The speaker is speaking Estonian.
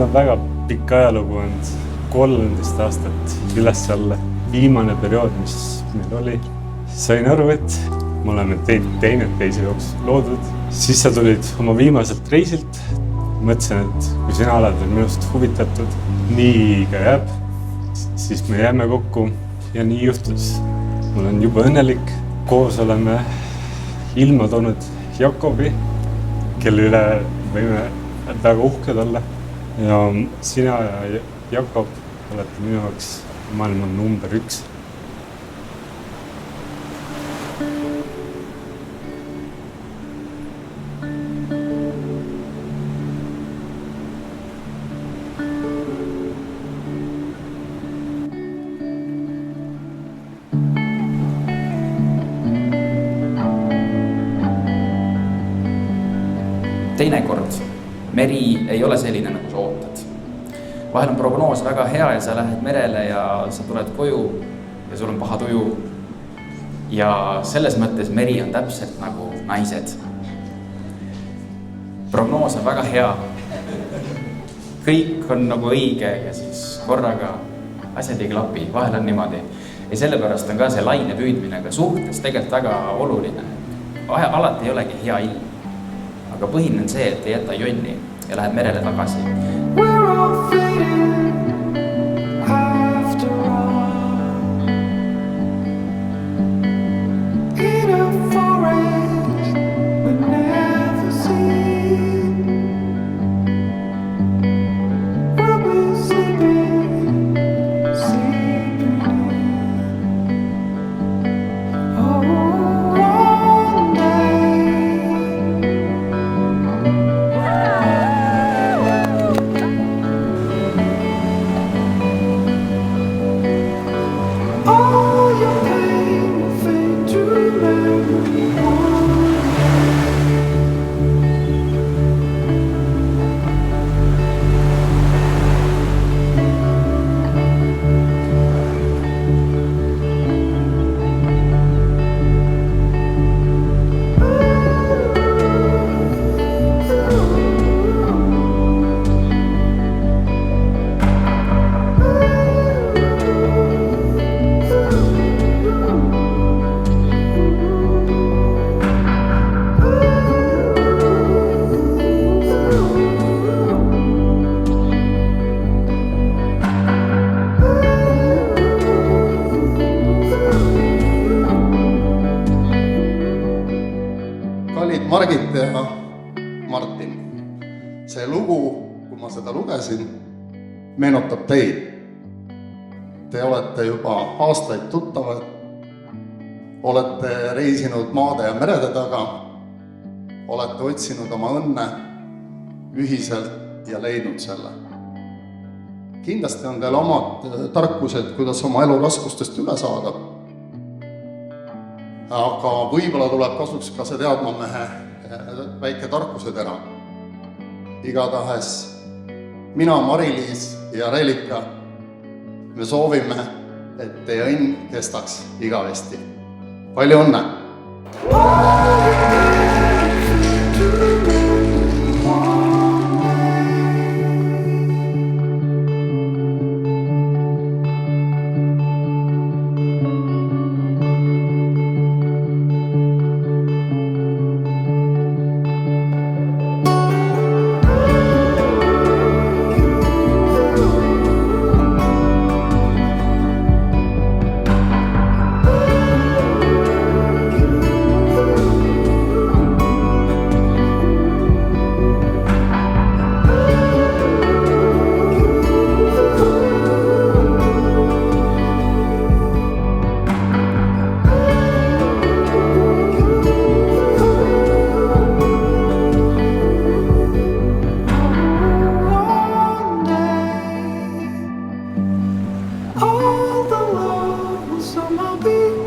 on väga pikk ajalugu olnud, 13 aastat üles-alla. Viimane periood, mis meil oli, sain aru, et me oleme teineteise jaoks loodud. Siis sa tulid oma viimaselt reisilt. Mõtlesin, et kui sina oled minust huvitatud, nii ka jääb, siis me jääme kokku ja nii juhtus. Ma olen juba õnnelik. Koos oleme ilma toonud Jakobi, kelle üle võime väga uhked olla. Ja sina ja Jakob olete minu jaoks maailma number 1. Teinekord meri ei ole selline, nagu sa ootad. Vahel on prognoos väga hea ja sa lähed merele ja sa tuled koju ja sul on paha tuju. Ja selles mõttes meri on täpselt nagu naised. Prognoos on väga hea. Kõik on nagu õige ja siis korraga asjad ei klapi. Vahel on niimoodi. Ja sellepärast on ka see laine püüdmine ka suhtes tegelikult väga oluline. Alati ei olegi hea ilm. Aga põhiline on see, et ei jäta jonni ja lähed merele tagasi. Kallid Margit ja Martin, see lugu, kui ma seda lugesin, meenutab teid. Te olete juba aastaid tuttavad, olete reisinud maade ja merede taga, olete otsinud oma õnne ühiselt ja leidnud selle. Kindlasti on teil omad tarkused, kuidas oma elu raskustest üle saada. Aga võib-olla tuleb kasuks ka see teadmamehe väike tarkusetera. Igatahes mina, Mari-Liis ja Relika, me soovime, et teie õnn kestaks igavesti. Palju õnne! All the love will somehow be